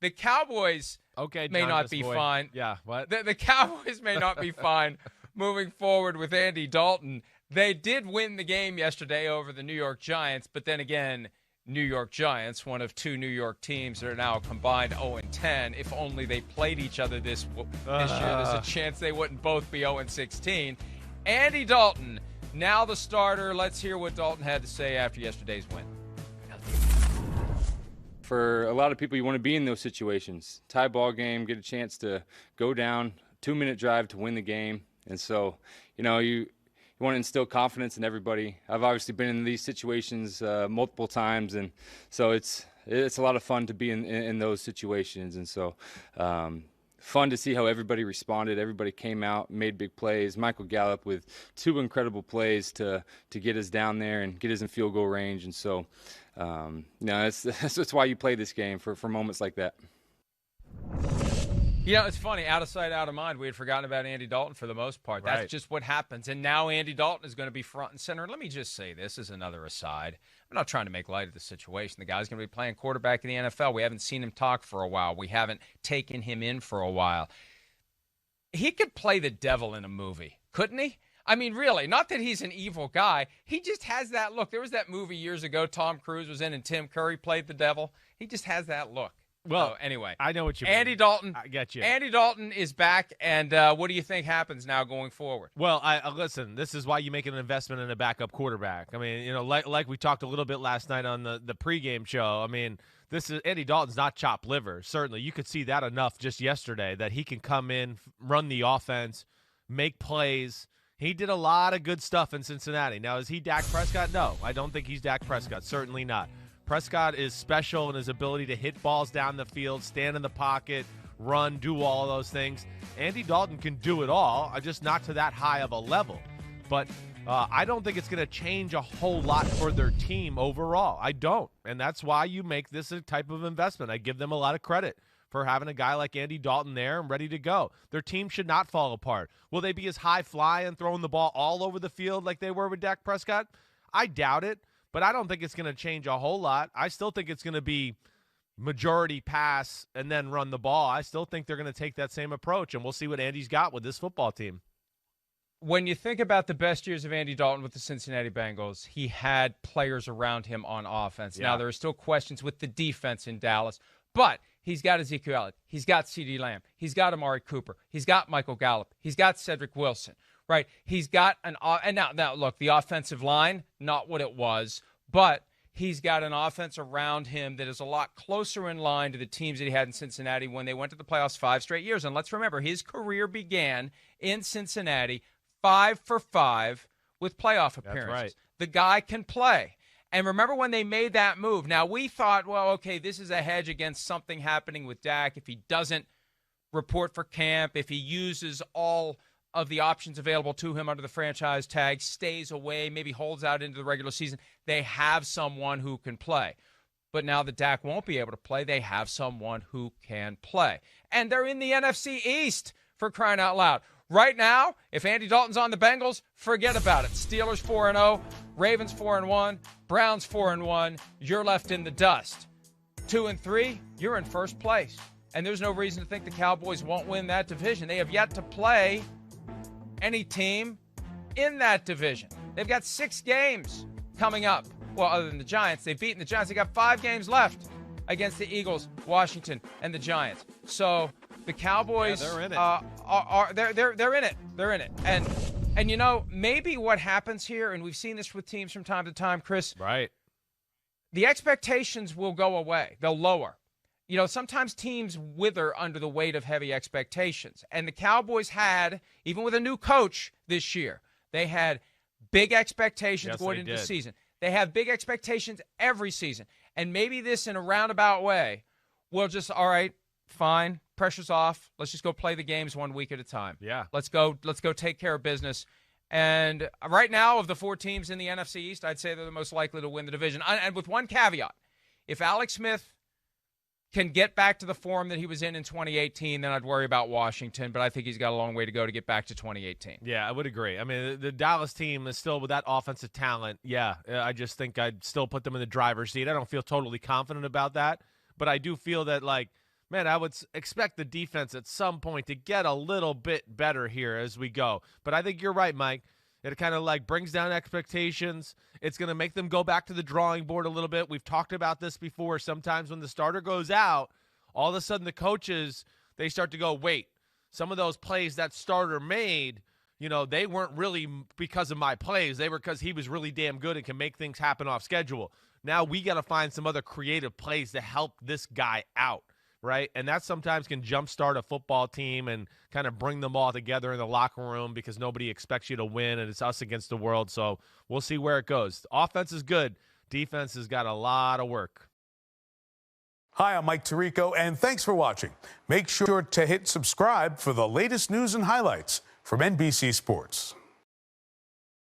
The Cowboys may not be fine. Yeah, what? The Cowboys may not be fine moving forward with Andy Dalton. They did win the game yesterday over the New York Giants, but then again, New York Giants, one of two New York teams that are now combined 0-10. If only they played each other this year, there's a chance they wouldn't both be 0-16. Andy Dalton, now the starter. Let's hear what Dalton had to say after yesterday's win. For a lot of people, you want to be in those situations. Tie ball game, get a chance to go down, 2-minute drive to win the game. And so, you want to instill confidence in everybody. I've obviously been in these situations multiple times, and so it's a lot of fun to be in those situations. And so fun to see how everybody responded. Everybody came out, made big plays. Michael Gallup with 2 incredible plays to get us down there and get us in field goal range. And so, that's why you play this game, for moments like that. It's funny. Out of sight, out of mind. We had forgotten about Andy Dalton for the most part. That's just what happens. And now Andy Dalton is going to be front and center. And let me just say this as another aside. I'm not trying to make light of the situation. The guy's going to be playing quarterback in the NFL. We haven't seen him talk for a while. We haven't taken him in for a while. He could play the devil in a movie, couldn't he? I mean, really, not that he's an evil guy. He just has that look. There was that movie years ago Tom Cruise was in and Tim Curry played the devil. He just has that look. Well, anyway, I know what you mean. Andy Dalton. I get you. Andy Dalton is back, and what do you think happens now going forward? Well, listen, this is why you make an investment in a backup quarterback. I mean, like we talked a little bit last night on the pregame show. I mean, Andy Dalton's not chopped liver. Certainly, you could see that enough just yesterday that he can come in, run the offense, make plays. He did a lot of good stuff in Cincinnati. Now, is he Dak Prescott? No, I don't think he's Dak Prescott. Certainly not. Prescott is special in his ability to hit balls down the field, stand in the pocket, run, do all of those things. Andy Dalton can do it all, just not to that high of a level. But I don't think it's going to change a whole lot for their team overall. I don't. And that's why you make this a type of investment. I give them a lot of credit for having a guy like Andy Dalton there and ready to go. Their team should not fall apart. Will they be as high flying, throwing the ball all over the field like they were with Dak Prescott? I doubt it. But I don't think it's going to change a whole lot. I still think it's going to be majority pass and then run the ball. I still think they're going to take that same approach, and we'll see what Andy's got with this football team. When you think about the best years of Andy Dalton with the Cincinnati Bengals, he had players around him on offense. Yeah. Now, there are still questions with the defense in Dallas, but he's got Ezekiel Elliott. He's got CeeDee Lamb. He's got Amari Cooper. He's got Michael Gallup. He's got Cedric Wilson. Right, he's got and now look, the offensive line, not what it was, but he's got an offense around him that is a lot closer in line to the teams that he had in Cincinnati when they went to the playoffs 5 straight years. And let's remember, his career began in Cincinnati 5 for 5 with playoff appearances. That's right. The guy can play. And remember when they made that move. Now, we thought, well, okay, this is a hedge against something happening with Dak if he doesn't report for camp, if he uses all of the options available to him under the franchise tag, stays away, maybe holds out into the regular season. They have someone who can play. But now that Dak won't be able to play, they have someone who can play. And they're in the NFC East, for crying out loud. Right now, if Andy Dalton's on the Bengals, forget about it. Steelers 4-0, Ravens 4-1, Browns 4-1. You're left in the dust. 2-3, you're in first place. And there's no reason to think the Cowboys won't win that division. They have yet to play any team in that division. They've got 6 games coming up. Well, other than the Giants, they've beaten the Giants. They got 5 games left against the Eagles, Washington, and the Giants. So the Cowboys, they're in it. They're in it. They're in it. And you know, maybe what happens here, and we've seen this with teams from time to time, Chris. Right. The expectations will go away. They'll lower. You know, sometimes teams wither under the weight of heavy expectations. And the Cowboys had, even with a new coach this year, they had big expectations going into the season. They have big expectations every season. And maybe this, in a roundabout way, will just, all right, fine, pressure's off. Let's just go play the games 1 week at a time. Yeah. Let's go take care of business. And right now, of the 4 teams in the NFC East, I'd say they're the most likely to win the division. And with one caveat, if Alex Smith can get back to the form that he was in 2018, then I'd worry about Washington, but I think he's got a long way to go to get back to 2018. Yeah, I would agree. I mean, the Dallas team is still with that offensive talent. Yeah, I just think I'd still put them in the driver's seat. I don't feel totally confident about that, but I do feel that, like, Man, I would expect the defense at some point to get a little bit better here as we go. But I think you're right, Mike. It kind of like brings down expectations. It's going to make them go back to the drawing board a little bit. We've talked about this before. Sometimes when the starter goes out, all of a sudden the coaches, they start to go, wait, some of those plays that starter made, they weren't really because of my plays. They were because he was really damn good and can make things happen off schedule. Now we got to find some other creative plays to help this guy out. Right? And that sometimes can jumpstart a football team and kind of bring them all together in the locker room because nobody expects you to win and it's us against the world. So we'll see where it goes. The offense is good. Defense has got a lot of work. Hi, I'm Mike Tirico, and thanks for watching. Make sure to hit subscribe for the latest news and highlights from NBC Sports.